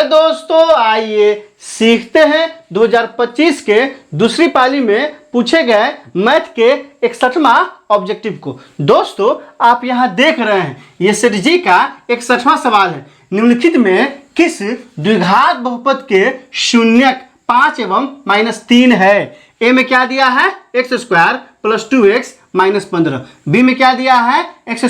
दोस्तों आइए सीखते हैं 2025 के दूसरी पाली में पूछे गए मैथ के 61वां ऑब्जेक्टिव को। दोस्तों आप यहां देख रहे हैं ये सेठ जी का 61वां सवाल है। निम्नलिखित में किस द्विघात बहुपद के शून्यक 5 एवं -3 है? ए में क्या दिया है x² + 2x - 15। बी में क्या दिया है x²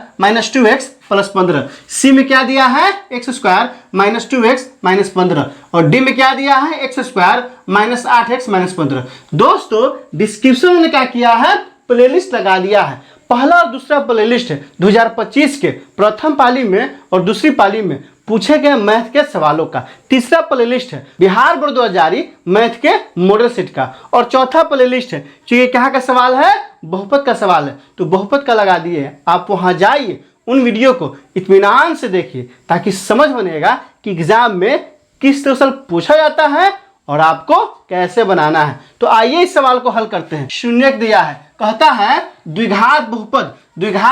- 2x + 15। सी में क्या दिया है x² - 2x - 15। और डी में क्या दिया है x² - 8x - 15। दोस्तों डिस्क्रिप्शन में क्या किया है, प्लेलिस्ट लगा दिया है। पहला और दूसरा प्लेलिस्ट है 2025 के प्रथम पाली में और दूसरी पाली में पूछे गए मैथ के सवालों का। तीसरा प्लेलिस्ट है बिहार बोर्ड 2000 मैथ के मॉडल सेट का। और चौथा प्लेलिस्ट है जो ये कहाँ का सवाल है, बहुपद का सवाल है, तो बहुपद का लगा दिए है। आप वहां जाइए, उन वीडियो को इत्मीनान से देखिए ताकि समझ बनेगा कि एग्जाम में किस तरह से पूछा जाता है और आपको कैसे बनाना है। तो आइए इस सवाल को हल करते हैं। शून्यक दिया है, कहता है द्विघात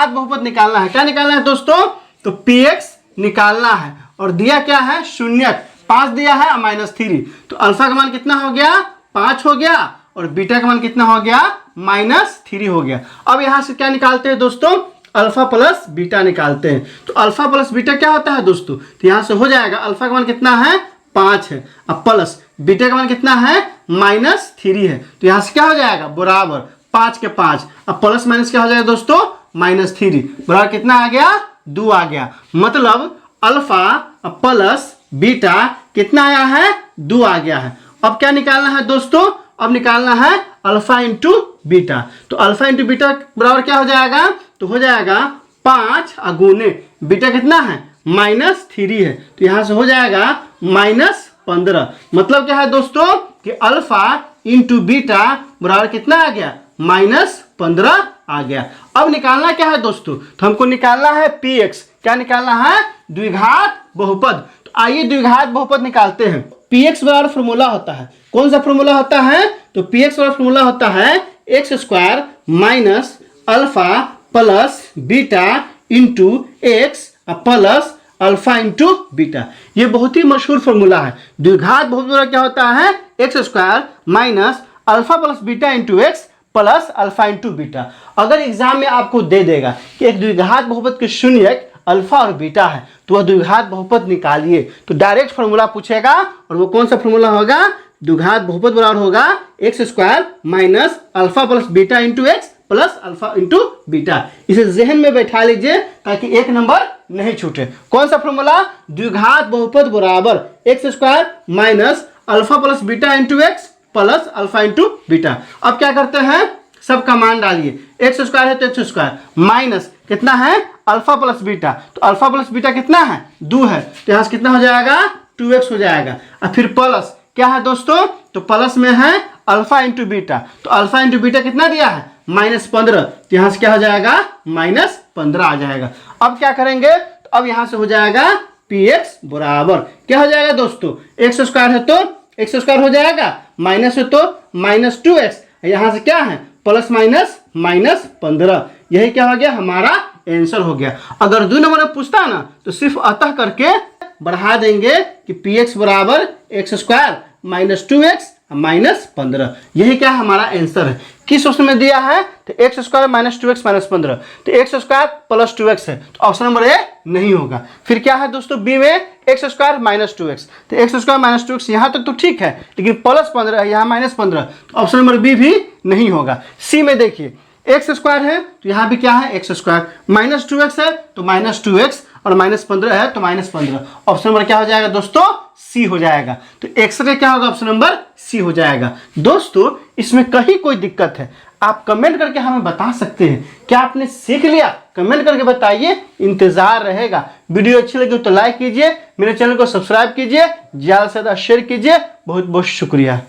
बहुपद निकालना है। क्या निकालना है दोस्तों? तो px निकालना है। और दिया क्या है शून्यक 5 दिया है -3। तो अल्फा का मान कितना हो गया 5 हो गया और बीटा का मान कितना हो गया -3 हो गया। अब यहां से क्या निकालते हैं दोस्तों, अल्फा प्लस बीटा निकालते हैं। तो अल्फा प्लस बीटा क्या होता है दोस्तों, तो यहां से हो जाएगा अल्फा का मान कितना है 5 है, अब प्लस बीटा का मान कितना है -3 है। तो यहां से क्या हो जाएगा बराबर 5 के 5। अब प्लस माइनस क्या हो जाएगा दोस्तों -3 बराबर कितना आ गया 2 आ गया। मतलब अल्फा प्लस बीटा कितना आया है 2 आ गया है। अब क्या निकालना है दोस्तों, अब निकालना है अल्फा इंटू बीटा। तो अल्फा इंटू बीटा बराबर क्या हो जाएगा, तो हो जाएगा 5 गुने बीटा कितना है -3 है। तो यहां से हो जाएगा -15। मतलब क्या है दोस्तों कि अल्फा इंटू बीटा बराबर कितना आ गया -15 आ गया। अब निकालना क्या है दोस्तों, तो हमको निकालना है px। क्या निकालना है, द्विघात बहुपद। तो आइए द्विघात बहुपद निकालते हैं। px बराबर फॉर्मूला होता है, कौन सा फॉर्मूला होता है, तो px बराबर फॉर्मूला होता है x² - alpha plus beta into x plus alpha into beta. ये बहुत ही मशहूर फॉर्मूला है। द्विघात बहुपद क्या होता है x² - alpha plus beta into x plus alpha into beta. अगर एग्जाम में आपको दे देगा कि एक द्विघात बहुपद के शून्यक अल्फा और बीटा है तो वह द्विघात बहुपद निकालिए, तो डायरेक्ट फॉर्मूला पूछेगा और वो कौन सा फॉर्मूला होगा, द्विघात बहुपद बराबर होगा x² - alpha plus beta into x plus alpha into beta. इसे जहन में बैठा लीजिए ताकि एक नंबर नहीं छूटे। कौन सा फॉर्मूला, द्विघात बहुपद बराबर x² - alpha plus beta into x plus alpha into beta. अब क्या करते हैं, सबका मान डालिए। x² है तो x² माइनस कितना है अल्फा प्लस बीटा, तो अल्फा प्लस बीटा कितना है 2 है, तो यहाँ से कितना हो जाएगा 2x हो जाएगा। और फिर प्लस क्या है दोस्तों, तो प्लस में है अल्फा इंटू बीटा, तो अल्फा इंटू बीटा कितना दिया है -15, तो यहाँ से क्या हो जाएगा -15 आ जाएगा। अब क्या करेंगे, तो अब यहाँ से हो जाएगा px बराबर क्या हो जाएगा दोस्तों, x² है तो x² हो जाएगा, माइनस है तो -2x, यहाँ से क्या है प्लस माइनस -15। यही क्या हो गया हमारा आंसर हो गया। अगर 2 नंबर में पूछता ना तो सिर्फ अतः करके बढ़ा देंगे कि px बराबर x² - 2x - 15। यही क्या हमारा आंसर है। किस ऑप्शन में दिया है, तो x² - 2x - 15, तो x² + 2x है, तो ऑप्शन नंबर ए नहीं होगा। फिर क्या है दोस्तों बी में x² - 2x, तो x² - 2x यहाँ तक तो ठीक है, लेकिन +15 है यहाँ -15, तो ऑप्शन नंबर बी भी नहीं होगा। सी में देखिए x² है तो यहाँ भी क्या है x² -2x है तो -2x और -15 है तो -15। ऑप्शन नंबर क्या हो जाएगा दोस्तों, सी हो जाएगा। तो एक्सरे क्या होगा, ऑप्शन नंबर सी हो जाएगा। दोस्तों इसमें कहीं कोई दिक्कत है आप कमेंट करके हमें बता सकते हैं। क्या आपने सीख लिया, कमेंट करके बताइए, इंतजार रहेगा। वीडियो अच्छी लगी तो लाइक कीजिए, मेरे चैनल को सब्सक्राइब कीजिए, ज़्यादा से ज़्यादा शेयर कीजिए। बहुत बहुत शुक्रिया।